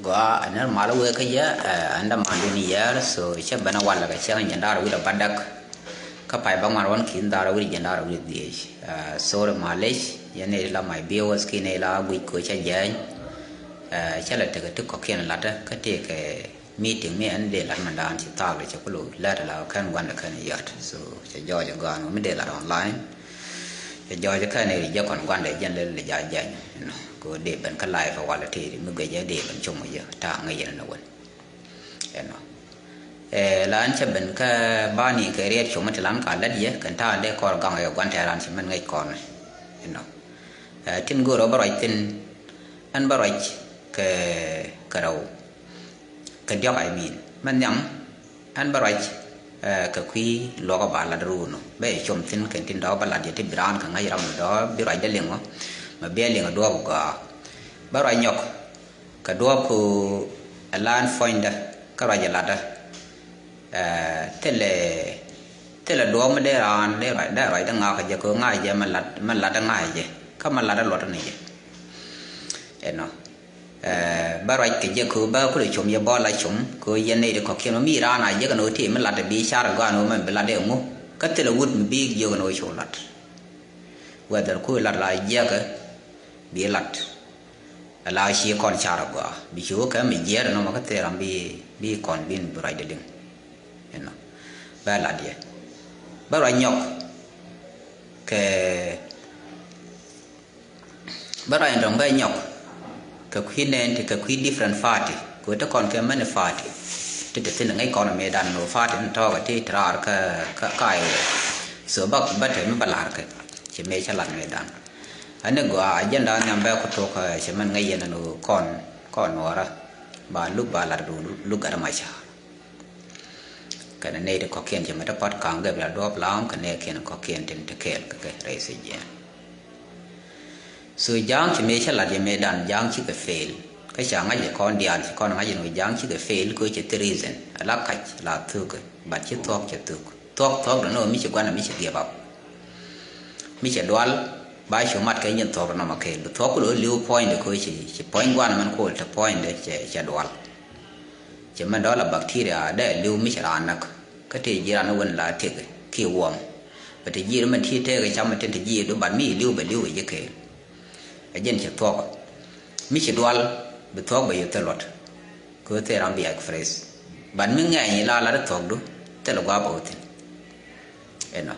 Gua anar malu we kaya anda mandu ni yar so che bana wala ka che nyandar wi da badak ka pai bang marwan kin dar wi nyandar wi di so malish yane la mai bios ki ne la wi ko che jan che la te ka ko ken la ta ka te ke meeting me an de la mandan chi ta le che ko la la kan wan kan yat so che jo ja ga no me de la online che jo ja kan ne ja kon wan de jan le ja jan ko de ban ka lai fa wala te mi ga ja de ban chung ya ta ngai ya na wan eno lan che ban ka ba ni ke riet chung ma lan ka la ye kan ta de ko ga ya wan ta ran chi man ngai kon eno tin go ro ba rai tin an ba rai ke ka rau ka dia ai min man nyam an ba rai ka kui lo ga ba la ru no be chom tin kan tin do ba la de ti bran ka ngai ram do bi rai de leng mà bé liền ở đua của bà rồi nhọc cả đua của lan phơi đó các loại giờ lạt đó thế là đua mà để rồi đang ngao cái giờ có ngay giờ mà lạt đang ngay giờ các mà lạt đang lọt này giờ nó bà rồi cái giờ của bà có được chủng giờ bỏ lại chủng của giờ này được có khi nó mi ra này giờ cái nồi thì mà lạt để bị xa rồi qua nó mình bị lạt đều ngu cái thế là wood mình bị giờ cái nồi chủng lạt và từ cuối lạt lại giờ cái bị lạt là chỉ còn chả được quá bị chúa cái mình giờ nó mà cái thế làm bị còn bin bray de đinh nó ba là đi ba rồi nhọc cái ba rồi đồng ba nhọc cái khi nên thì cái khi different party của tất còn cái mấy party thì tự nhiên ngay còn ở đàn nó party nó to cái thì ra cái sửa bắc bắt thấy mới là cái chỉ mấy chả làm đàn anh ấy gọi dân đó nhằm bao cái thuộc chỉ mình ngay giờ nó còn nó ra bà lúc bà là lúc ở ngoài xa cái này được có kiện chỉ mới đã bắt càng cái là đốp lắm cái này kiện có kiện trên thực hiện cái đấy sẽ gì sự giang chỉ mấy chả là chỉ mấy đàn giang chỉ cái fail cái chẳng ai con điàn chỉ con ai người giang chỉ cái fail cứ chỉ tự reason là cách là thứ cái bắt chỉ thuốc đó nó mới chỉ quan là mới chỉ give up mới chỉ đoán bài số mặt cái nhân thuốc nó mà cái thuốc của lưu point được coi chỉ point quan mình coi là point để chỉ đoán chỉ mà đó là bacteria để lưu mới chỉ là nè cái thì gì nó vẫn là thiệt khi warm và thì gì nó mình thi thế cái trong mình trên thì gì đó bạn mi lưu vậy cái dân chỉ thuốc mới chỉ đoán bị thuốc bị tiêu lót cứ thế làm bị fresh bạn mình nghe như là thuốc đó thế là quá bảo thế nó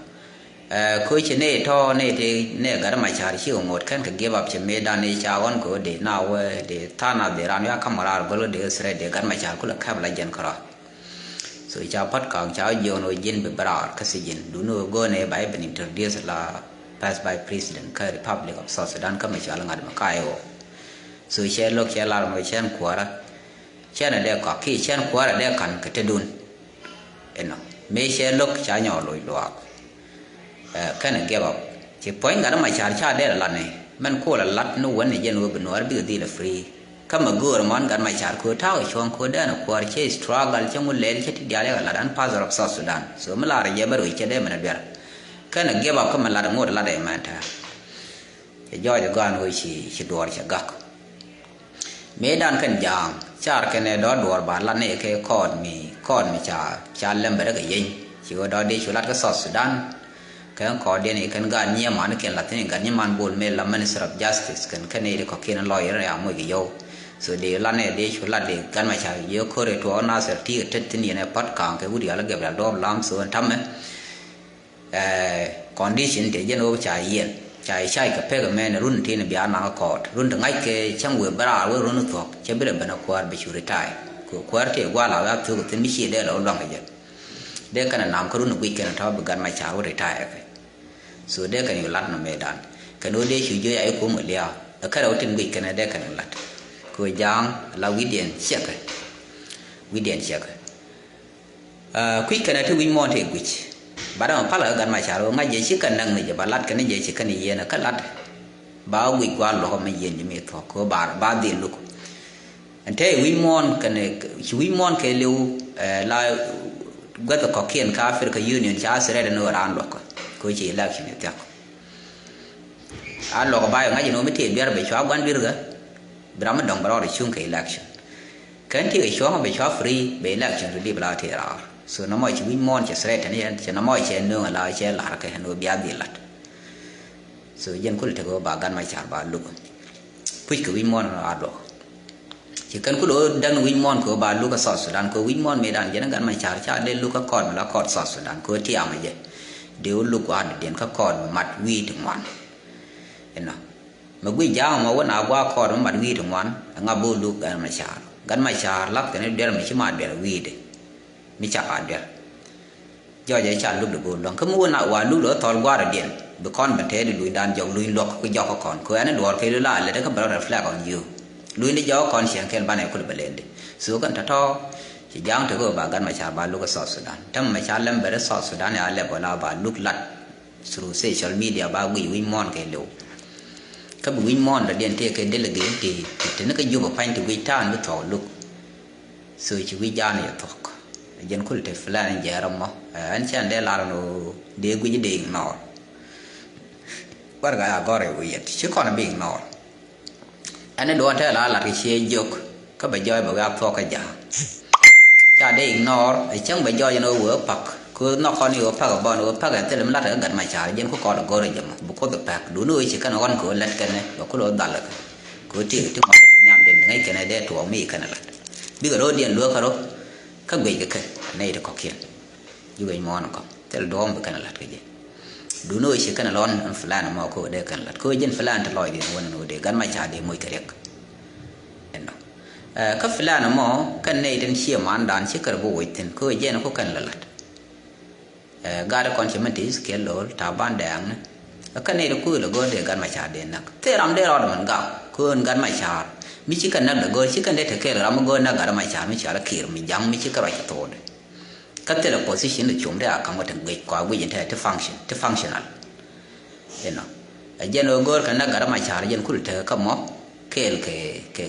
coi chỉ này thôi này thì này cái mà chả chỉ có một cái give up chỉ mấy đàn này chả còn có để nào để thà nào để làm cái camera rồi để sửa để cái mà chả có là khắp lại dân cả rồi chả bắt càng chả nhiều nội dân bị bắt cái gì dân đúng rồi go này bài bên introduce là passed by president cái Republic of South Sudan cái mà chả là ngài mà cái rồi xe lúc xe làm người xe qua đó xe này để có khi xe qua là để cần cái đun nó mấy xe lúc chả nhỏ lồi loạc cái này give up chỉ point cái đó mà chả để là này mình cô là lát nó vấn này dân vừa bên ngoài bây giờ là free cái mà gỡ món cái mà chả cô tháo xuống cô đã nó qua chơi struggle trong một lễ chơi đi lại là đàn pastor of South Sudan so mà là giờ bây giờ chơi đây mình biết cái này give up cái mà là ngồi là để mà ta cái do cái gan hồi chỉ đuổi chỉ gác mấy đàn cái giang chả cái này đó đuổi bà là này cái con mi chả làm bữa cái gì chỉ có đó đi chỗ lát cái South Sudan cái có đây này cái gan nhiều mà nó kiện là thế này gan nhiều mà buồn mê làm Minister of Justice cái này có kiện lawyer này amo cái dâu so để là này để chỗ là để gan mà chả yêu khơi để thua na sẽ thì cái tin này bắt càng cái budi là cái là đom làm so thắm condition để dân ô chả yên chả sai cái pe cái men run thì nó bị ăn ngang cọt run từng ngày cái trong buổi bả với run thuộc chỉ biết là bên quạt bị chửi tai của quạt thì qua là cái thứ cái tin bị để là lòng cái gì để cái nào có run weekend thao bị gan mà chả có retire so để cái nhiều lát nó mê đàn cái nỗi để chịu dưới ấy của một liao ở cái đầu tiên weekend này để cái nhiều lát coi giang là weekend check quick cái này thì mình muốn thì quick bà đó phát là gan mà chả rồi ngay vậy chỉ cần năng này giờ bà lát cái này vậy chỉ cần này vậy là cái lát bao week qua lo mà vậy như vậy thôi có bà đi lúc anh thấy we want cái liu là cái có kiện cà phê cái union chả sẽ ra nó ran lo coi chỉ election này chắc lo cái bài ngay nó mới thiệt biết là bị xóa quan biết rồi Brahma đồng bảo để chung cái election cái thì cái xóa mà bị xóa free bị lạc chuyện đi bla thì ra so nó mọi chuyện win mon chỉ sret này chỉ nó mọi chuyện nương là chỉ là cái nó bia đi lát so dân cũng được có bà gan mai chả bà lúc push cái win mon là đó chỉ cần có đồ đang win mon của bà lúc cái South Sudan có win mon Medan chỉ nó gan mai chả đến lúc cái con là con South Sudan có tiệm mà vậy điều lúc qua đến cái con mặt viถึงวันเห็นเนาะmà quý giá mà vẫn nào qua con nó mặt viถึงวันngã bù lúc gan mai chả lắc cái này đều mình chỉ mà đều vi đấy mi chả ăn được do vậy chả lúc được buồn lòng cứ muốn nào qua lúc đó thò qua là điện bữa con mình thấy được lùi đàn dòng lùi lọt cái gió con cứ anh đuổi cái lại là các bạn flag còn nhiều lùi đi gió con xem khen ban này cũng lên đi số con thà tho chỉ giang thử của bà gan mà chả bà lúc cái South Sudan trong mà chả lâm về South Sudan này là bảo là bà lúc lật through social media bà win mon cái liệu các win mon là điện thì cái đây là cái thì nó cái du một phanh thì win tan nó thò lúc sự chỉ win gia này thò dân cũng được phơi lên giờ rồi mà anh xem đây là nó để quý điện nọ bắt cái gọi rồi vậy chứ còn là biển nọ anh nói thế là cái xe dọc các bạn chơi bảo gặp thọ cái giả cha điện nọ chẳng phải chơi nó vừa bạc cứ nó còn nhiều bạc ở bao bạc cái tên là gần mà trả dân cũng còn là gọi rồi mà bố có được bạc đủ nuôi chỉ cần con cửa lật cái này và có đồ đặt là cứ chỉ trước mặt nhằm đến ngay cái này để thủ mỹ cái này là bây giờ đôi điện lúa cả đó các vị cái này được có kiện như vậy mà nó có thế là đom với cái này là cái gì đủ nơi chỉ cái này lon phlan mà có để cái là có dân phlan thì lòi đi nó để gắn máy trả để môi cái đấy các phlan mà cái này đến xia mà anh đàn chỉ cái bộ thì có dân nó có cái là gà đã còn chỉ mình tí cái lỗ thả ban đảng cái này nó cứ là gọi để gắn máy trả để nè thế làm để rồi mình gặp cứ gắn máy trả mi chỉ cần là gọi chỉ cần để thực hiện là mà gọi là gắn máy trả mi trả là kia mình giang mi chỉ cái bài thôi cái tên là position là chúng ta có một thằng người qua quy trình to functional you know dân ở gọi cái là gắn máy trả dân cũng được cái mỏ cái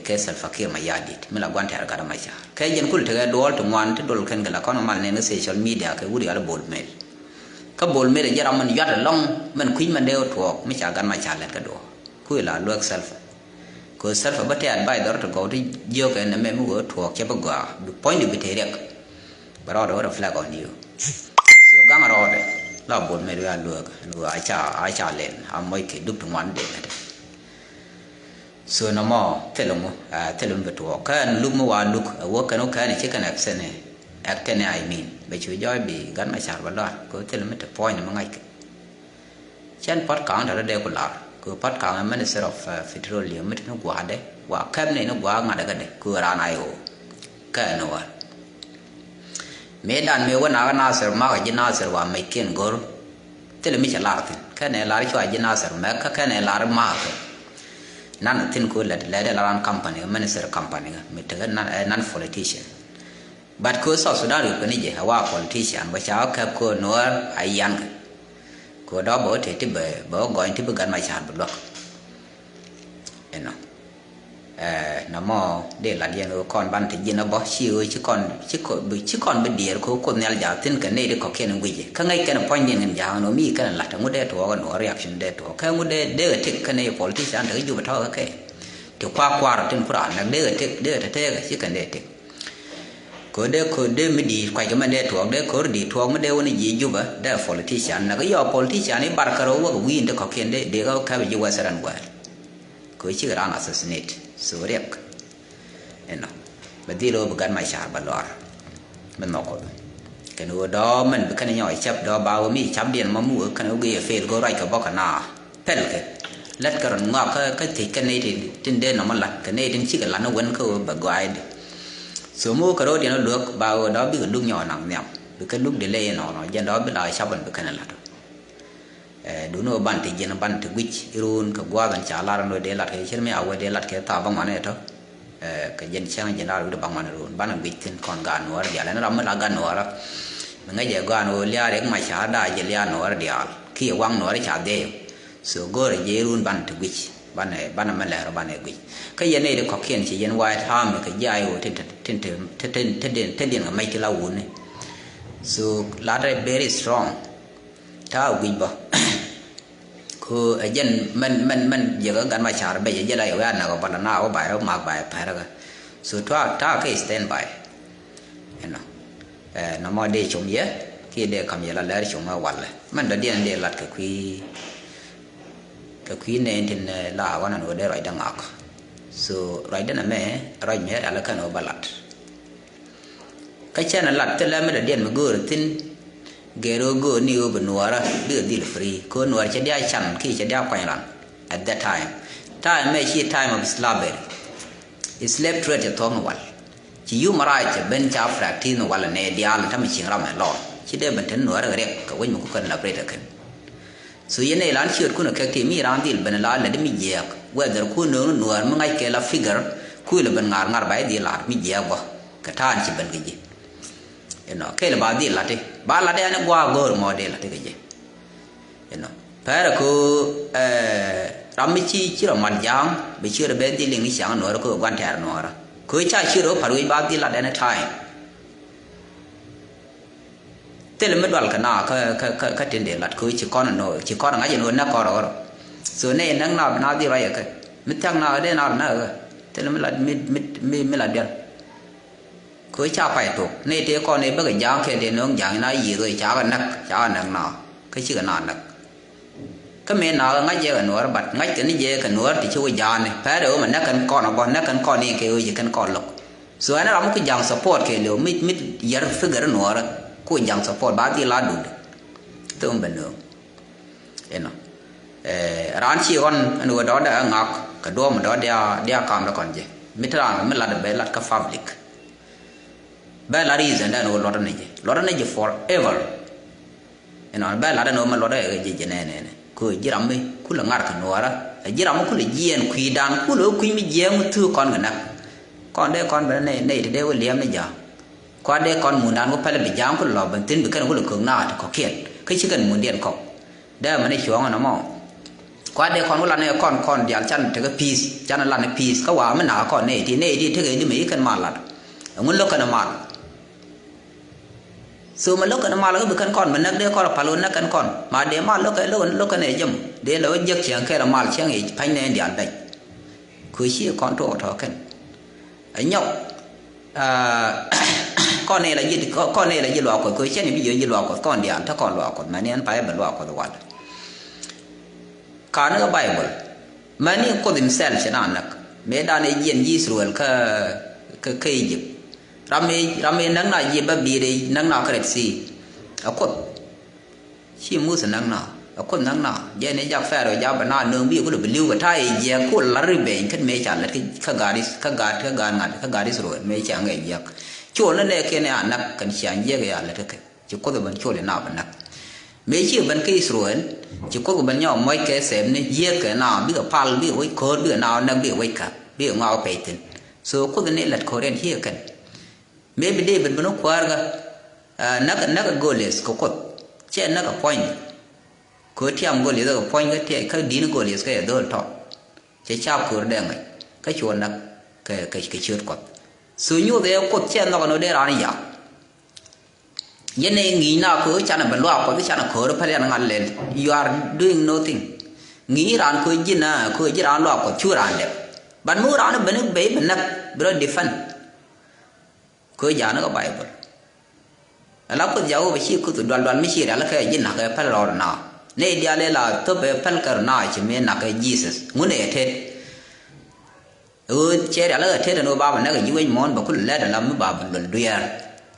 self fakir mà ya dit mình là quan hệ gắn máy trả cái dân cũng được cái đồ to ngoan thì đồ cái là con mà nên social media cái vui là bol mail cái bol mail là giờ mình dắt long mình khuyên mình đều thuộc mi trả gắn máy trả là cái đồ cuối là look self ko self ba te advisor to go to yo ke na me mu go to ke ba ga point bi te rek ba ro flag on you so ga ma ro de la bon me ya lu a cha len a moi ke dup ngwan de so no mo te lo mo te lo be to ka lu mo wa lu wo ka no ka ni che ka na se ne ak te ne I mean be chu joy bi gan ma cha ba lo ko te lo me te point ma ngai chen pot ka da de ko la cứ phát cả Minister of Petroleum mới nó quá đấy quá kém này nó quá ngã đấy cứ ra này ô cái nó à mấy đàn mấy con nào na ser mà cái na ser và mấy kiện gor thế là mấy chả làm cái này làm cho cái na ser mà cái này làm mà nan tin cứ là làm company Minister company mấy cái non politician but cứ sau đó được cái này gì hawa politician và cháu cái cô nó ai ăn cô đó bữa thì bữa gọi thì bữa gần mai sàn bữa đó, nó mò để là điền ở con ban thì điền nó bỏ chiu chứ còn bên địa cô này là giáo tin cái này để có cái năng gì, cái ngay cái nó point điền giáo nó mi cái là thằng ngồi thua nó reaction để thua, cái ngồi để thích cái này politician để dùng thao cái, thì qua rồi trên Quran là để cái chứ cái này thích có để mới đi quay cái mà để thuộc để có đi thuộc mà để nó gì giúp á để politician là cái do politician ấy bắt cái rồi cái win để có kiện để cái cái gì qua sẽ làm vậy có chỉ là assassinate số đẹp nó bây giờ rồi gần mai trả bật lọt mình nói cái nó đó mình cái này nhỏ chấp đó bao mi chấp điện mà mua cái nó ghi phê có right cái bóc cái nào thế là cái lát cái rồi ngọc cái thì cái này thì trên đây nó mà lật cái này trên chỉ cái là nó vẫn cứ bật guide số mua cái đó thì nó được bao đó biết lúc nhỏ nặng nhầm cái lúc để lên nó dân đó biết lại sao vẫn bị cái này là đúng rồi bạn thì dân bạn thì which irun cái qua gần trả lại rồi để lại cái chứ mấy ao để lại cái tao bằng màn này thôi cái dân sang dân nào được bằng màn rồi bạn là which thì còn gan nữa để lại nó làm là gan nữa đó ngay giờ gan nữa lia để mà trả đại giờ lia nữa để khi quăng nữa để trả đều số gọi là irun bạn thì which bạn này mình lại rồi bạn này which cái dân này được có kiện chỉ dân white ham cái dài của trên điện ở mấy cái lâu này so là very strong thao which bao cứ dân mình giờ cái gần mà trả bây giờ lại ở nào có bạn nào có bài đó mà bài phải rồi so ta ke stand by no mo de chum ye ki de kam ye la la chum ma wal man da dien de lat ka kui ne tin la wana no de rai da ngak so rai da na me rai me ala kan o balat ka chen lat te la me da dien ma go tin gero go ni o benwara de dil free ko nuar che dia chan ki che dia kwain ran at that time me chi time of slavery is slave trade to thong wal chi yu marai che ben cha frakti no wal ne dia la tam ching ram lo chi de ben ten nuar re ka wen mu ko kan la pre ta kan so yene lan chi ku no ka ti mi ran dil ben la de mi je whether ku no nuar ma ngai ke la figure ku le ben ngar bai di la mi je ba ka tan chi ben ge ke la ba di la te ba la de ne gwa gor mo de la te ge para ko rammi chi ro man jang be chi ro ben di ling ni sang no ro ko gwan ta no ra ko cha chi ro paru ba di la de ne time te le medwal kana ka tin de lat ko chi kon no chi kon nga je no na ko ro so ne nang na di ra ya ka mit tang na de na te le me la de ko cha pai to ne te ko ne ba ga jang ke de no jang na yi rồi cha nang na ka chi ga na nak ka me na nga je ga nuar bat nga ke ni je ka nuar ti chu ja ne pa do man na kan ko na bo na kan ko ni ke je kan ko lok so ana ram ku jang support ke lo mit yar figure nuar ku jang support ba ti la du to ben no ran chi on anu do da ngak ka do ma do dia kam da kon je mitran me la de be lat ka public ba la reason da no lo ne je forever ba la da no ma lo da je ne ko jiram me kula ngar ka nuara jiram ko le jien kui dan ku lo kui mi je mu tu kon na kon de kon ba ne de wo liam ne ja ko de kon mu dan ko pale bi jam ko lo ban tin bi kan ko lo ko na ko kiet kai chi kan mu dien ko da ma ne chuang na mo ko de kon la ne kon dial chan te ka peace chan la ne peace ka wa ma na ko ne ti te ge ni me kan ma la ngun lo kan ma so ma lokana ma la kan kon man nak de ko palo nak kan kon ma de ma lokana ne jam de lo jek chiang ke la mal chiang e phain ne dial dai ku chi kon to kan nhóc con này là gì lo ko chen ni bi yo lo ko kon dial ta kon lo ko ma ne an pa ba lo ko do wal ka na bible ma ni ko dim sel chana nak me da ne yen yi sruel ka Egypt rame nang na ye ba bi de nang na kret si akot chi mu sa nang na akot nang na ye ne ja fa ro ja ba na nang bi ko be liu ga thai ye ko la ri be kan me cha la ka ga ris ro me cha ngai ye cho na ne ke ne anak kan xian ye ga ya la ke chi ko ban cho le na ban nak me chi ban ke israel chi ko ban nyo moi ke sem ne ye ke na bi ga pal bi oi ko bi na na bi oi ka bi ngao pe tin so ko ne lat ko ren hi kan maybe they but no kwarga naga goles ko che naga point ko tiam goles ko point ga te ka din goles ka do to che cha ko de ngai ka chuan nak ka chut ko su nyu de ko che no de ra ni ya yene ngi na ko cha na ban lo ko cha na ko ro pha na ngal le you are doing nothing ngi ran ko jina ko jiran lo ko chu ran de ban mu ran ban be ban nak bro defend ko ja na ko bible ala ko jawo be shi ko to dal mi shi ala ka yin na ka pal ro na ne dia le la to be pal kar na chi me na ka jesus ngune the che ala the no ba na ka yi mon ba ku le da lam ba ban dul duar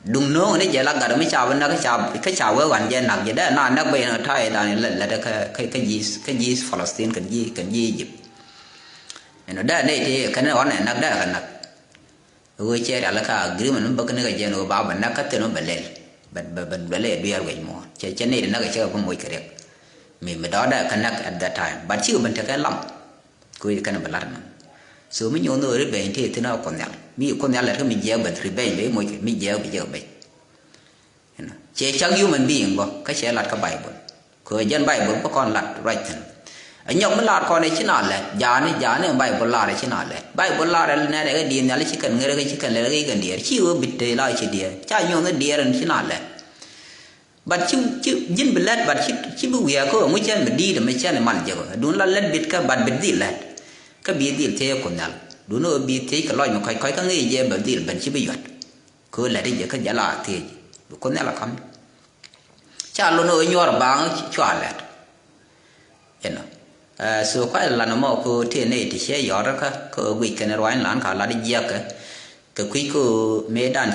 dung no ne je la ga mi cha ban na ka cha we wan je na je da na be na thai da ni la da ka jis palestine kan yi egypt eno da ne te kan on na da kan na we che ala ka agreement ba kan ga je no ba ban na ka te no belel ban belel duar we mo che ne na ga che ba mo kare me da da kan at that time but chi ban ta ka lam ko kan ba lar na so mi nyo no re be te na ko nyal mi ko nyal la ka mi je ba tri be be mo mi je be che chang human being bo ka che lat ka bible ko jen bible ba kon lat right nhóc mới lạt con này chứ nào lệ giá này bài bol lạt chứ nào lệ bài bol lạt này cái điền này chỉ cần người cái chỉ cần cái gần điền chỉ có bịt đề lại chỉ điền cha nhung cái điền chứ nào lệ bạn chứ dân bị lạt bạn chứ bị việc có mấy chân bị đi rồi mấy chân này mặn giờ đúng là lạt bịt cái bạn bịt đi lạt cái bịt đi thế còn nào đủ nó bị thế cái loại mà coi cái nghề gì bởi vì bệnh chỉ bị giật cứ lại đi giờ cái giá là thì con này là không cha luôn ở nhỏ là bang chua lại so quite là nó mà cô thiên này thì sẽ giỏi đó cái weekend rồi anh khá là đi giặc cái quý cô mấy đàn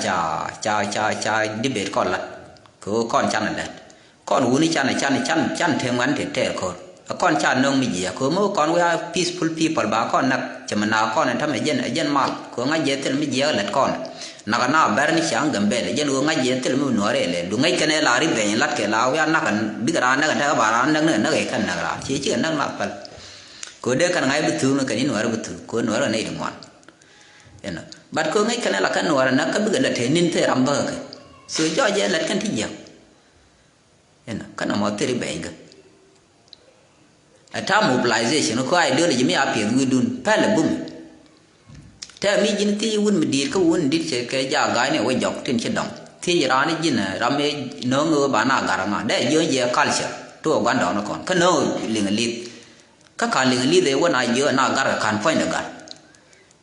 cha đi biệt con là cô con cha này con uống đi cha này chăn thêm ngắn thì con cha nông mình gì cô mới con we are peaceful people bà con nè chỉ mà nào con này thằng mày dân mal cô ngay giờ thì mình gì là con nãy nào bé này sáng gần bé dân uống ngay giờ thì mình nói đấy đúng ngay cái này là đi về lát cái lao we nãy cần biết ra nãy cần thấy bà ra nãy cái cần nãy là chỉ nãy là phải cô để cái ngay betul nó cái này nói betul cô nói là này đúng không bắt cô ngay cái này là cái nói là cái biết là thế nên thế làm bơ cái sự cho giờ là cái gì vậy cái nào mà thế bé cái ta mobilization nó có ai đưa là chỉ mới áp dụng người đun phải là bùm thế mi chính thì quân mình đi có quân đi cái giá gai này quay dọc trên chân đồng thì ra này chính là ra mấy nó ngơ bán à gara mà để giờ giờ culture tôi quan đó nó còn cái nó liền lít các cái liền lít đấy quân ai giờ na gara can point được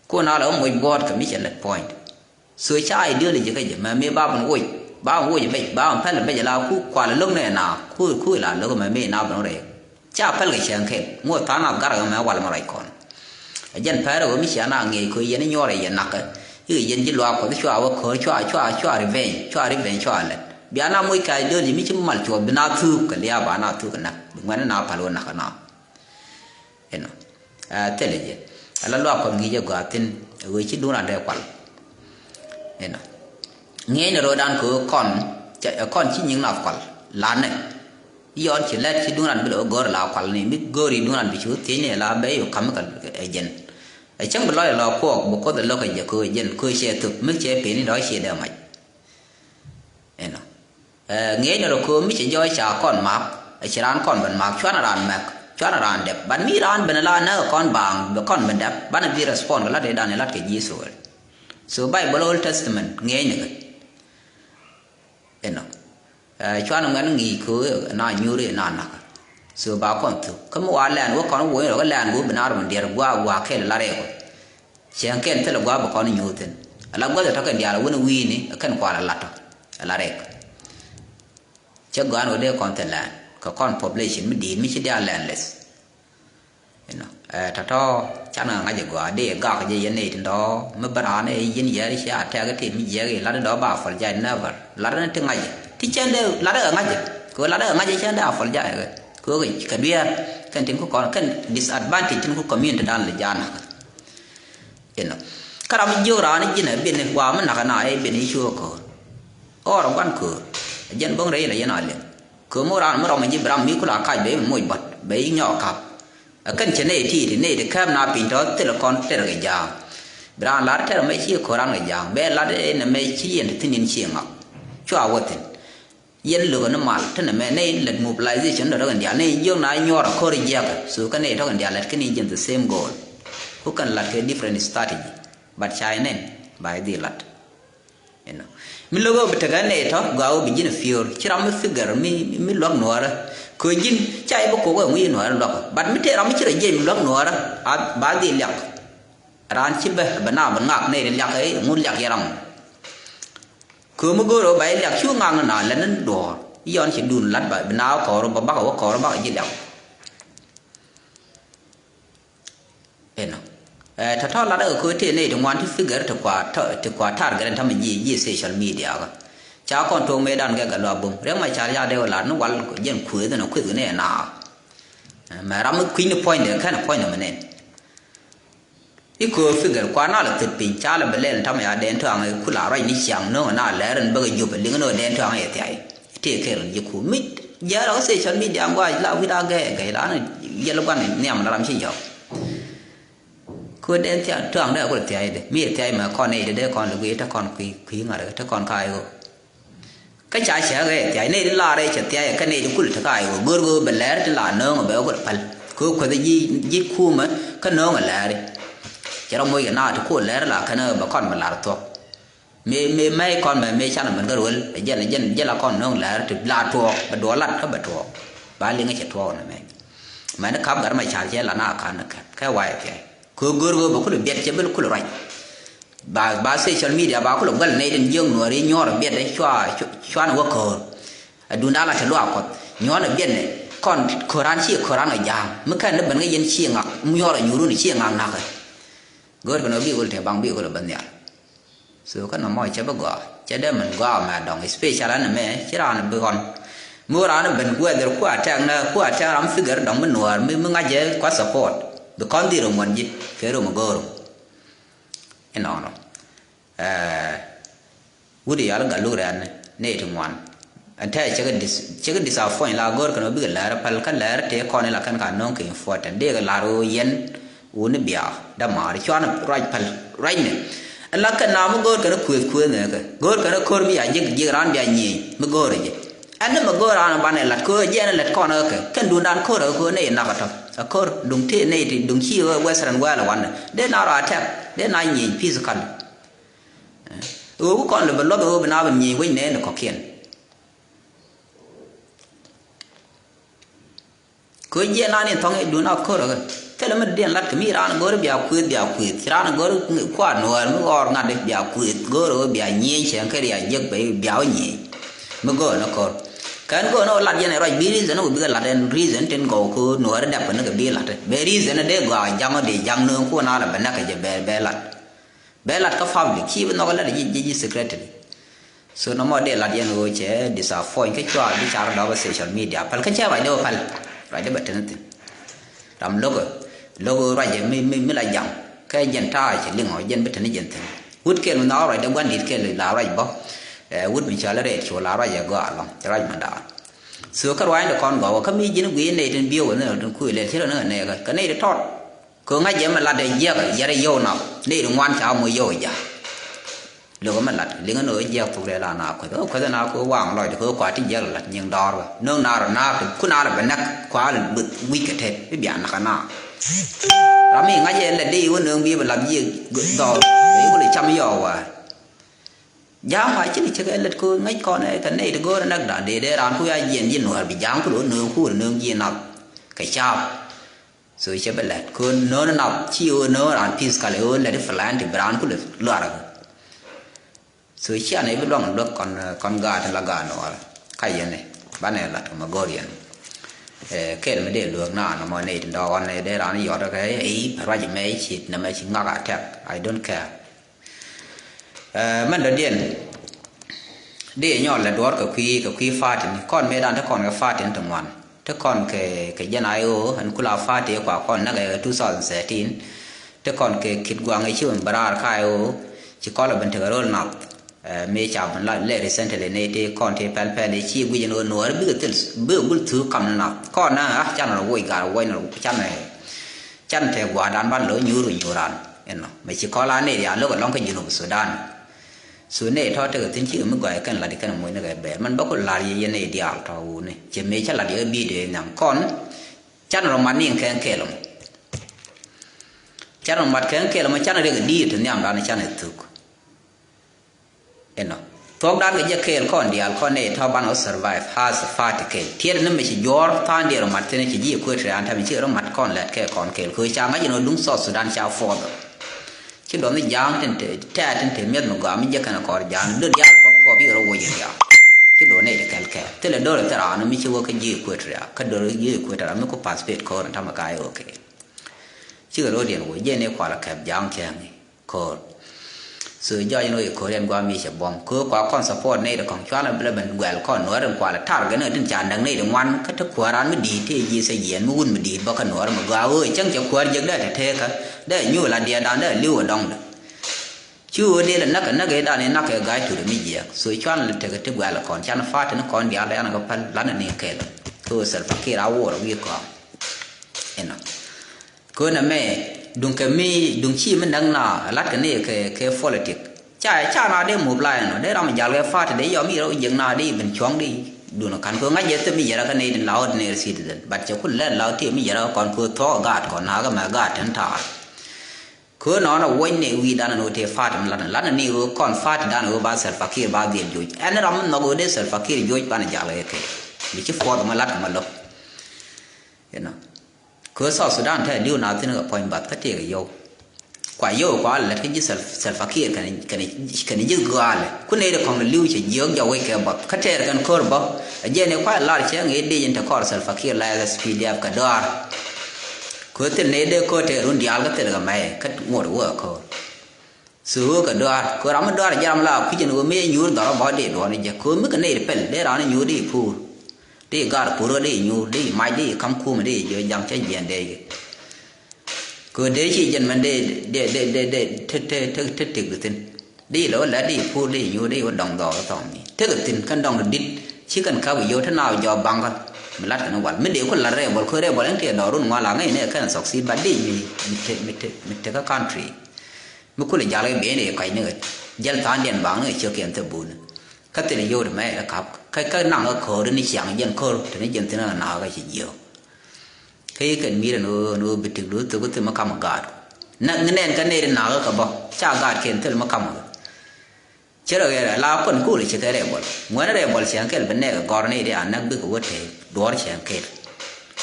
cô nào là ông ngồi board cái missionlet point sửa trái đưa là chỉ cái gì mà mấy ba bằng ôi vậy ba bằng phải là bây giờ là khu quả là lúc này nào khu là lúc mà mấy nào bằng đấy cha phải cái chuyện kia mua thằng nào gara mà vào mà lại còn dân phải rồi mình sẽ làm nghề khơi dân nhỏ này dân nặng cái dân chỉ lo có cái chua revenge này bây giờ mỗi cái điều gì mình chỉ mal chua bên nào thu cái lia bà nào thu cái nặng bên nào phải lo nặng nào thế là gì là lo có nghĩ cho cái tin với chỉ đúng là đẹp quá nghe là rồi đang cứ con chỉ những nào quá là này yon chỉ là chỉ đúng là bị gor là qual này bị gori đúng là bị chút thế này là bây giờ cầm cái dân chẳng bao giờ là cô có được lo cái gì cô dân cô sẽ thực mức chế tiền đó sẽ đều mày nghe là cô mới chỉ cho cha con mạc chỉ ran con bên mạc cho nó ran đẹp ban mi ran bên là nó con con bên đẹp ban bị respond là để đàn là cái gì rồi so Bible Old Testament nghe này cho nó ngắn nghỉ cứ na nhu re na so ba con tu como wa lan wo con wo ro lan wo bina ro ndia wa ke la re ko chen ken te la wa ba con nyu ten ala go ta kan dia la wona wi ni kan kwa la to la re che go an de con te la ko con population mi di mi chi dia landless ta to cha na nga je go de ga ka je yen ne tin do me bara ne yin ye ri sha ta ga ti mi je ge la do ba fal ja never la ne te nga thì trên đây lá ở ngay cứ lá ở ngay trên đây phải giải rồi cứ cái bia cái tiếng của con cái disadvantage trên của community đan là gian cái nó cái nào mình vô ra này trên này bên này qua mình nãy này bên này chưa có đồng quan cửa dân bông đấy là dân nào liền cứ mua ra mình chỉ làm miếng của lá cây bé mồi bật bé nhỏ cặp cái trên này thì này để khám na pin đó tức là con tức là cái giang ra lá thế là mấy chiếc khóa cái giang bé lá đấy là mấy chiếc hiện thì nên chiếng ngọc cho áo quần dân lừa nó mal thế này này là mobilization đó gần này dương này nhỏ là khơi giặc số cái này đó gần là cái này dân the same goal who can là cái different strategy but China by the lot mình logo bete cái này thôi gạo bị dân field chỉ làm figure mi lock nữa đó coi dân chạy bốc cổ ở ngoài nữa lock but mi thế làm chỉ là dân lock nữa đó by the lot ran chỉ bé bên nào bên ngạc này là cái muốn lạc gì làm cứ một cái rồi bảy lạc xuống ngang là nó đổ yon chỉ đun lát bảy bên nào có rồi bắt cái gì đâu thật ra là ở cái thế này trong quan thì figure thực quả target thằng mình gì social media cả cháu con trông mấy đàn cái lo bùng nếu mà cháu ra đây là nó quăng dân khuya thì nó khuya cái này nào mà ra mức queen point này cái point này mình ít cứ figure qua nó là thực bình cha là bên lên thằng mình đen thường ấy cứ là rồi đi chẳng nó là lẽ rồi bây giờ bên liên nó đen thường ấy thì cái là gì cũng mít giờ đó social media qua là video cái đó này giờ lúc này niệm là làm gì vậy cứ đen thường đấy có thể đấy mi thì mà con này để con được ta con quý ngờ ta con khai rồi cái trái sẽ cái này là đây sẽ cái này cũng là cái rồi bữa bên lẽ là nó mà béo có phải cứ có cái gì khu mà cái nó mà lẽ đấy chỉ trong mỗi cái nào thì khu lẽ là cái nơi bà con mà là thuộc mấy con mà mấy cha là mình cái rồi dân là con nó lẽ thì là thuộc và đó là nó bật thuộc ba liên cái thuộc này mà nó khám cái mà trả là nó khăn cái hoài cái ko gorgo ba ko bet je bel ko rai ba social media ba ko gal ne den jeng no ri nyoro bet de chwa no ko aduna la ta lo ko nyoro bet ne kon koran chi koran ga jam mukan ne ban ga yen chi ngak nyoro nyuru ni chi ngak na ka gor ko no bi ul te bang bi ko ban ya so ka no mo che ba go che de man go ma dong special na me chi ra na be kon mua ra nó bình quê được qua trang làm figure đóng bên ngoài mới ngay dễ quá support được con đi rồi mình gì cái rồi mà go rồi em nói nó Woody ở gần lúc này này trong ngoan anh thấy chỉ cái disappoint là go cái nó bị lỡ phải cái lỡ thì con này là cái nông kinh phật để cái lỡ rồi yên uống bia đã mà đi cho nó right này anh là cái nào mà go cái nó khuya này cái go cái nó khơi bia gì ran bia nhỉ mà go rồi anh mà go ra ban này là cơ je là con ở cái đun đan khơi ở cơ này nào đó khơi đúng thế này thì đúng chi ở western well làวันđể nào ra thép để này nhỉ physical con là bên đó bên nào bên nhỉ với nè nó có kiện cơ je nào này thằng đun nào khơi rồi thế là mình điện lát cái mi ra nó go được bia quỳ ra nó go được qua nồi nó go ngắt được bia quỳ go rồi bia nhỉ chẳng cái gì giấc bia nhỉ mà go nó còn cái go nó lát vậy này rồi bị reason nó bị cái lát reason trên go cứ nồi nó đẹp nó cái bị lát be reason nó để gọi jang để jang nương của nó là bên cái gì be lát cái family khi nó cái là gì secret so nó mà để lát vậy rồi chứ disappoint cái cho đi chả đó vào social media phải cái chơi vậy đâu phải rồi để bật lên làm logo rồi vậy mới là dòng cái dân trai chỉ liên hỏi dân bật lên dân thường hút cái nó rồi để quan điểm cái là rồi bao would be chala re chola ra ya go along ra manda so ka rwa ndo kon go ka mi jin gwi ne den biyo ne don ku le thira ne ka ne de tot ko nga je ma la de ye ya re yo na ne de ngwan cha mo yo ya lo ko ma la le nga no ye fu le la na ko na ko wang loi de ko kwa ti ye la nyang dor ba no na ra na ku na ra ba nak kwa le bu wi ka the bi bia na ka na ra mi nga je le de wo nương bi ba la ye do de ko le cham yo wa giang phải chứ thì cái lịch cô ngay con này cái này thì cô nó đã để làm cô ai diện nổi bị giang cô nương diện nào cái chào rồi sẽ bị lệch cô nó nào chiều nó làm pin cái là để phải làm thì brand cô được lừa rồi rồi chia này biết lòng được con gà thì là gà nó cái gì này bán này là mà gorian cái mà để lừa nó mà này thì đó này để làm gì đó cái ấy phải gì mấy chỉ là mấy chỉ ngã cả I don't careมันเด่นđể nhỏ là đuổi cái quy phát thì con mấy đànถ้า con cái phát thì tầmวันถ้า con cái dân ai ô anh cũng là phát thì quả con nó cái 2013ถ้า con cái kịch quang cái chuyện bara khai ô chỉ có là bình thường rồi nào mấy cháu mình lại lệ recent này thì con thì pel thì chi quy dân ôn nói bữa thứ cầm nào con na chắc là quay gà quay nó chắc thì quả đàn ban lỡ nhiều đàn mà chỉ có lá này thì lúc ở long cái dân ở Sudan số này thôi thì cái chuyện mới gọi cái là cái mối nó cái bé mình bắt là gì này đi ao thầu này chỉ mấy chắc là đi ở bi để nằm con chắc là mình nhìn cái lắm chắc là mặt cái lắm chắc là cái đi thì nhảm ra này chắc là thực em nó thôi đang cái con đi con này thao ban nó survive has phát cái thiệt nó mới chỉ giỏi than đi rồi mặt thế này chỉ gì quên rồi anh thằng mình chỉ nó mặt con lẹt cái con cái khơi trang cái gì nó đúng sốt Sudan chao phò chứ đó nó giang trên thể miết mà gọi mình chắc là còn giang đơn giản có biết rồi vậy à chứ đó này là cái thế là đó là cái đó nó mới chưa có cái gì quên rồi cái đó gì quên rồi mới có passport có làm thằng cái ok chứ rồi điện của dân này quả là kẹp giang chàng có sự do những người có liên quan mình sẽ bom cứ có con support này là còn cho là mình quẹt con nữa rồi quả là thằng cái này trên tràn đằng này là ngoan cái thức quả ăn mới đi thì gì sẽ diễn muốn mới đi bao cái nữa mà gạo ơi chẳng chịu quả giấc đấy thế cả đấy như là địa đàn đấy lưu ở đông đó chứ đây là nó cái đàn này nó cái gai từ mình gì rồi cho là cái thức quả là còn chăn phát thì nó còn địa đấy nó có phần lá này cái là tôi sẽ phát cái áo rồi biết có em nói cứ là mẹ đúng cái mi đúng chi mình đang nà lát cái này cái politics cha nào để một lại nó để làm mình giải phát thì để do mi đâu dừng nào đi mình choáng đi đủ nó cắn cứ ngay giờ tôi mi giờ cái này là lão này citizen bắt cho con lên lão thì mi giờ còn cứ thọ gạt còn nào cái mà gạt thằng thà cứ nó là quên này uy đàn nó thì phát mình lát này còn phát đàn ở ba sợi fakir ba điểm rồi anh làm nó có để sợi fakir rồi bạn giải cái mình chỉ phô mà lát mà lộc you know cứ sau Sudan thế điều nào thì nó point bật tất cả cái dâu quả yêu quá là cái sel fakir cái này dữ quá làคุณเนี่ยของlưu chỉ dướng cho cái cái bậc khách trẻกันคนบ่giờ này quá là chỉ nghe đi trên thằng sel fakir là PDF cái đó cứ thế này để có thể run dial cái cái máy cái ngồi vừa có sửa cái đó cứ làm đó là làm là cái chuyện của mấy nhur đó bỏ đi đó này cứ mấy cái này phải để ra này nhur đi phu đi gar phu đi nhur đi mai đi cam khu mà đi giờ dòng chơi gì đây cứ để chỉ dân mình để thích được tin đi đó là đi phu đi nhur đi đồng đó tao này thích được tin căn đồng được đi chỉ cần cao vô thế nào do bằng con mình lát cái nó quản mình đều có là rẻ bỏ khơi rẻ bỏ lên tiền đó luôn ngoài là ngay này cái là succeed but đi mình take a country mình có là giá lấy bé này cái nữa dân tan điện bảng này chưa kiện tới buồn cái tiền này vô được mấy là cặp cái năng ở khổ đến đi chẳng dân khổ thì nó dân thế nào nào cái gì nhiều cái mi là nó bị trừ đối tôi có thể mà cầm gạt nên cái này là nào cái bao cha gạt kiện thế mà cầm chứ rồi là con cũ thì chỉ cái đấy bỏ ngoài đấy bỏ chẳng cái vấn đề cái con này để anh năng biết của thế đó là chẳng cái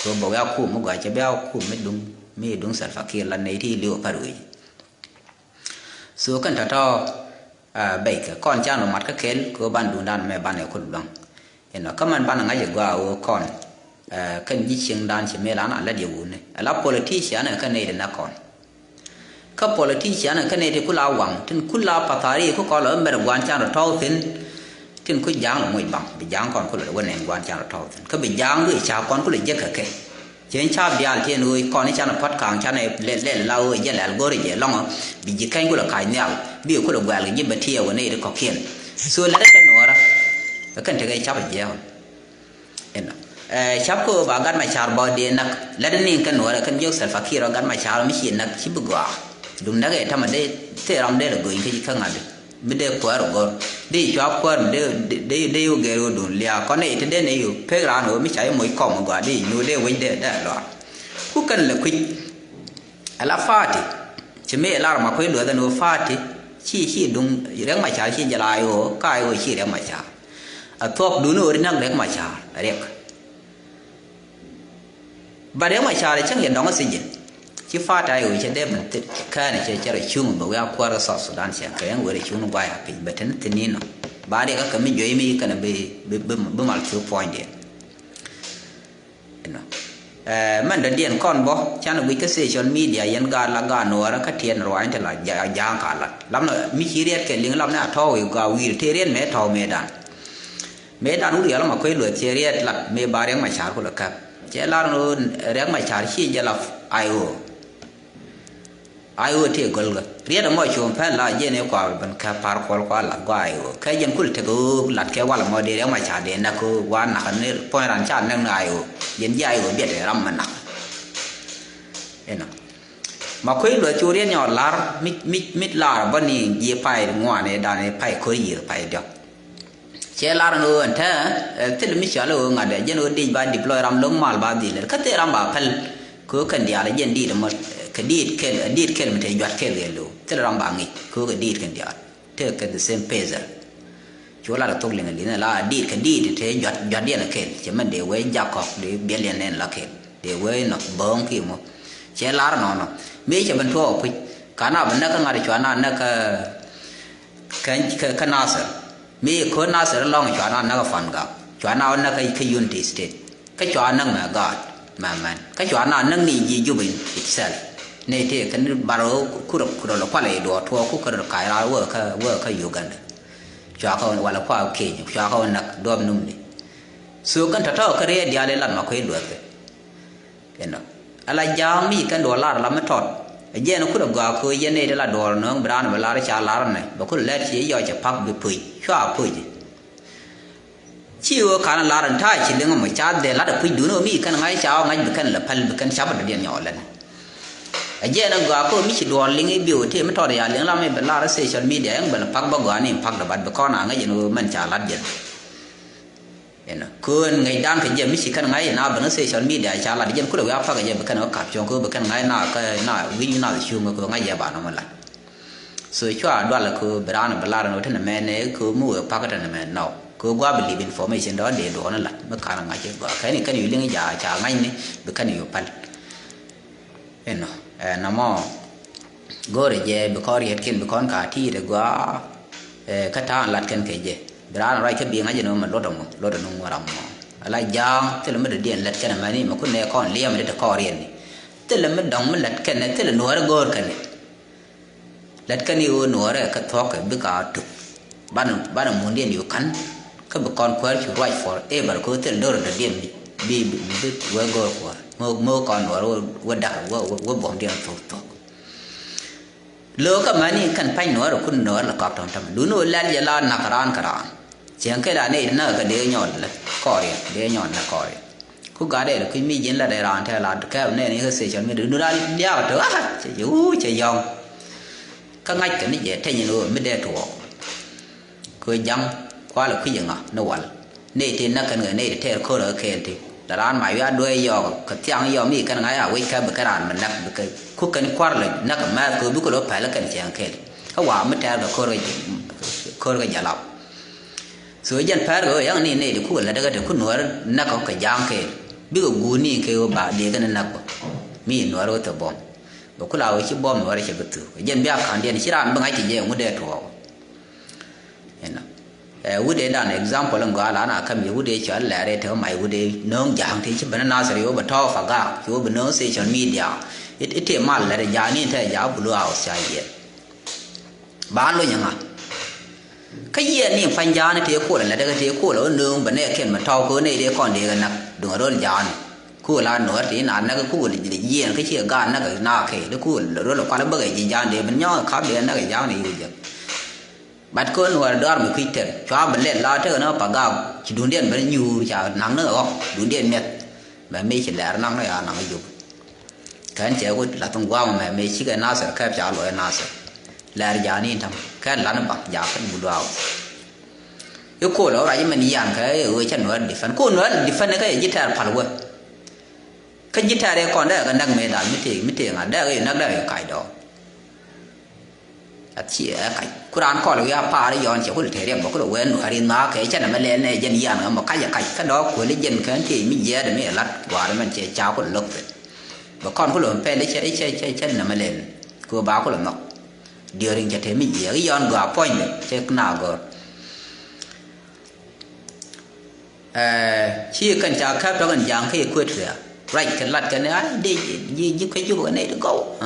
tôi bảo nhau cũ một cái chế béo cũ mới đúng sản phẩm kia lần này thì liệu phải rồi số cần thà thò bảy cái con cha nó mặt cái kén của ban đun đan mẹ ban nàyคนđongเห็นเนาะก็มันban ngay giờ qua con cái gì chuyện đan chỉ mẹ là nó là điều này là politician này cái này là con cái politician này cái này thì cũng là hoàng thì cũng là patari cũng có là mấy quan cha nó thâu thì cũng giang là người bằng bị giang con cũng là vấn đề quan cha nó thâu cái bị giang người cha con cũng là giấc cái trên cha bial trên nuôi con ấy cha nó phát càng cha này lên lâu giờ là gọi là long bị giết cái cũng là cái nhau biểu cũng là gọi là như bát thiêu cái này nó có kiên xưa là cái nó ra cái cái cha bị gieo chắp cô bà gắn máy char bao đi nè là đến những cái nó là cái dốc sản phát khi rồi gắn máy char mới xin nè chỉ bực quá đúng là cái thằng mà đây thế làm đây là người cái gì không ăn được mới đây qua rồi đi cho qua đây cái rồi đúng là con này thì đây này phải ra nữa mới chạy mới còng mà đi nhiều đây với đây đã rồi cũng cần là quyết là phát chỉ mấy là mà quên được nó phát chỉ đúng răng máy char chỉ là ai cái ai chỉ răng máy char thuốc đúng rồi năng răng máy char đấy bà đéo mà chả để chắc hiện đó cái gì chứ phát ai rồi trên đây mình cái này chơi chơi chung mà qua qua South Sudan xem cái anh vừa chung nó quay happy but thế nên nín bà đéo cái mình chơi mi cái này bị mal two point đấy mình đã điền con bó cho nó bị cái social media yên gà là gà nổ ra cái tiền rồi anh thì là giang cả là lắm rồi mi chỉ riết cái liên lắm nè thôi gà wir thế riết mẹ thầu mẹ đàn uống là mà quên lừa chơi riết là mẹ bà đéo mà chả có được cả chế là nó ráng mà chả chi giờ là ai thì gọi là riết mọi chuyện phải là gì nếu qua bên cái par qua là ai cái dân cũng thấy có lật cái qua là mọi điều mà chả đến là có quan là này point rằng chả năng ai dân ai biết để làm mình mà khơi lửa chú riết nhỏ là mít là bên này gì phải ngoài này đàn này phải khơi gì phải được chế là nó anh thế là mình sẽ là người để dân ở đi vào deploy ram long mal vào đi là cái thế ram bảo phật cứ cần dia là dân đi mà cái đi cái mình thấy giọt cái luôn thế là ram bảo nghỉ cứ cái đi cái dia thế cái the same pace chỗ là tôi liền là đi cái đi thì thế giọt đi là cái chứ mình để với Jacob để biết liền nên là cái để với nó bông kia mà chế là nó mấy cái bên thua cái cái nào bên đó cái ngày chỗ nào nó cái Nasser mi ko na ser long chwa na ga fan ga chwa na na cái unity state cái chwa na ma god man cái chwa na nang ni ji ju bin itself ne te kan baro ku ro kwa le do to ku ka kai ra wo ka Uganda chwa ka wala kwa Kenya chwa ka na dom num ni so kan ta ka re dia le lan ma ko do ke no ala jang mi kan do la ma tot giờ nó cứ được gọi coi giờ này là đồ nó bran và lá chả lá này và cứ lấy chỉ giờ chỉ phát bị phơi xóa phơi chiều khả năng lá rần thay chỉ liên mà chả để lá được phơi đủ nó mi cái ngay cháo ngay bị cái là phơi bị cái cháo bật điện nhỏ lên giờ nó gọi coi mi chỉ đồ liên cái biểu thì mới thôi để liên làm mình lá social media anh mình phát bao gọi này phát được bật con nào ngay giờ nó mình chả lá điện cứ ngày đang cái giờ mới chỉ cái ngày nào bên social media chả là dân cứ được áp phát cái giờ bên nó cặp cho cứ bên ngày nào cái nào ví dụ nào chung cái ngày giờ bạn nó mà lại rồi cho đó là cứ brand bala nó thế này mẹ này cứ mua phát cái này mẹ nào cứ qua believe information đó để đó nó lại mới khả năng ngay chứ cái này cái điều liên giờ chả ngay này bên cái này phải nó mà gore je be kor yet ken be kon ka ti de gwa kata lat ken ke je bra rai ke bi ngaje no ma lo dong waram mo ala jang te le me de dien lat ken ma ni ma ku ne kon liam de kor yen ni te le me dong me lat ken te le no gor ken lat ken ni o no ka thok be ka tu ban mun dien yu kan ka be kon kwar chu right for ever ko te lo de dien bi we gor ko mo kon wo da wo bom dien to lo ka mani kan pai no ro kun no la ka tam tam du no la ya la na karan chiang ke la ne na ka de nyon la ko re de nyon na ko re ku ga de ku mi yin la de ran the la ka ne ni se chan mi du no la ya to a che yu che yong ka ngai ka ni je the ni no mi de to ku jang kwa la ku yin a no wal ne te na kan ne te ko ro ke te da ran mai ya do yo ka tiang yo mi kan ngai a wi ka be ka ran man nak be ka ku kan kwar le nak ma ko bu ko lo pa la kan chiang ke ka wa mi ta ko ro ja la so jan par go yang ni ne ku la daga de ku no na ka jang ke bi go gu ni ke ba de kan na ko mi no ro to bom ba ku la wo chi bom no re che betu jan bi kan de ni ra ba ngai ti je mu de to ena wude dan example nga la na kam wude cha la re to mai wude nong jang ti chi bana na sa yo ba to fa ga yo ba no social media it mal la ja ni ta ja bu lo ao sa ye ba lo nya nga ka ye ni fan ja ni te ko la daga te ko lo nong ba ne ken ma to ko ne de kon de ga na du ro ja ni ku la no ti na na ku de ye ka chi ga na ga na ke de ku ro lo kwa la ba ga ji ja de ban nyo ka de na ga ja ni yu ja bat ko no dar mi kwiter chwa ba le la te no pa ga chi dun den ba nyu cha nang no go dun den met ba me chi la nang no ya nang yu kan che ko la tong wa ma me chi ga na sa ka cha lo na sa la ja ni tham kan la na ba ja kan bu daw yo ko lo ra ji man yan ka e chen no di fan ko no di fan ka ji tar pal wa ka ji tar e kon da ga ndak me da mi te nga da ga nak da kai do a chi a kai kuran ko lo ya pa ri yon che ko te re ba ko lo wen ari na ke chen ma le ne jen yan ma ka ya kai ka do ko le jen kan ti mi ye da me lat wa da man che cha ko lok ba kon ko lo pe le che na ma le ko ba ko lo nok during che te mi ye yon go point che na go chi kan cha ka to kan yang ke ku tre right kan lat kan a de ji ko ju ne to go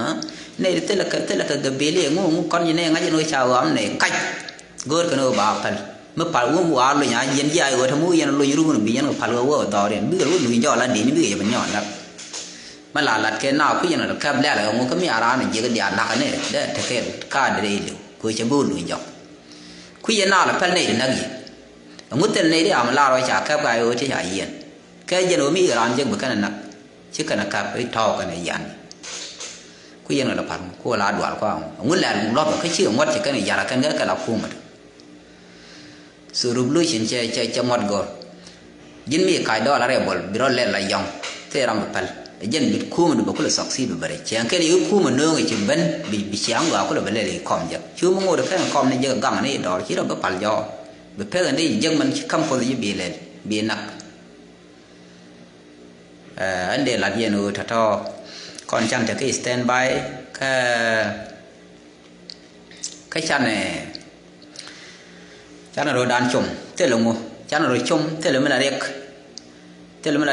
ne te la ka ga bele ngo kon ne nga je no cha am ne kai gor kan ba pal me pal wo wa lo nya yen ya go thamu yen lo yu no bi yen pal wo to ren bi lo lu jo la de ni bi ye ban nyo na ma la lat ke na ku yen la ka bla la ngo ka mi ara ne je ga dia na ka ne de te ke ka de le ko che bu lu jo ku yen na la pal ne na gi ngo te ne de am la ro cha ka ga yo che ya yen ke je no mi ran je ba kan na chi kan ka pe to ka ne yan ku yen la pan ko la dwal ko ngun la lo ba ka chi ngot che kan ya la kan ga ka la ku ma so rublu chin che ngot go jin mi kai do la re bol biro le la yong te ram pal jen bit ku ma ba ku la saksi ba bare chen ke yu ku ma no ngi chi ben bi chiang ga ku la ba le kom ja chu mo ngo de kan kom ne je ga ma ne do chi ro ba pal jo be pe ga ne je man chi kam ko ji bi le bi nak ande la yen o ta to kon chang te ke stand by ka chan ne chan ro dan chum te lo ngo chan ro chum te lo mala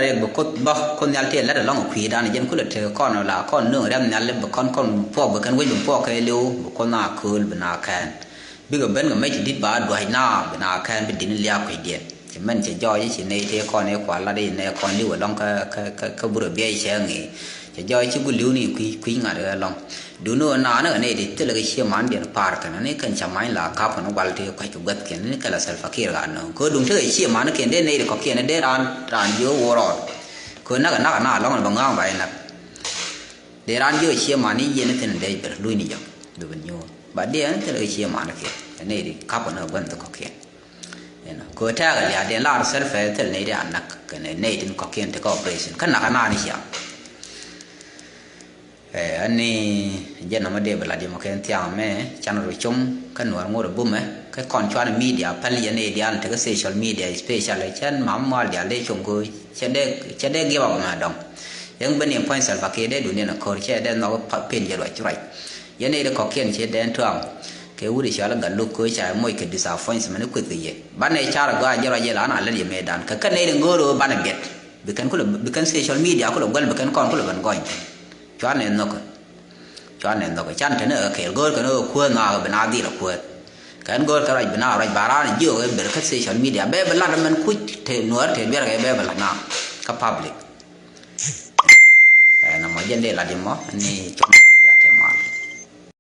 rek bo ko ba kon yal te la da long khwi dan jen ku le te kon la kon no ram nyal le bo kon po bo kan we bo ke lu bo kon na kul bna kan bi ga ben ga me dit ba do hay na bna kan bi din lia khwi dien che man che jo yi chi ne te kon ne kwa la de ne kon li wo long ka bu ro be che ngi che jo chi gu liu ni khwi nga de long du no na na ne de te le ga chi man de par kan ne kan cha mai la ka pa no wal te ka chu gat ken ne ka la sal fakir ga no ko dung te chi man ken de ne de ko ken de ran yo wo ro ko na ga na long ba ngang ba na de ran yo chi man ni ye ne ten de ber lu ni jo du ben yo ba de an te le chi man ke ne de ka pa no ban to ko ken ko ta ga ya de la sal fa te ne de an nak ken ne de ko ken te ko operation kan na ni ya ani jena ma de bala di mo ken tiang me chan ro chum kan war ngor bu me ka kon chwa media pal ye ne dial te social media especially chan mam mal dia le chum go che de ge ba ma dong yang ben point sal fa ke de dunia na ko che de no pa pen je ro chrai ye ne de ko ken che den tuang ke wuri shala ga lu ko cha moy ke disappointment ku tiye bane chara ga jara je la na le ye medan ka ne de ngoro bana bet bikan social media ko gal bikan kon ko ban goin chwa ne no ko chan te ne ke gol ko no ko na bana di la ko kan gol ka raj bana raj bara ji o be ka social media be bala man ku te nuar te be ga be bala na ka public na mo jende la di mo ni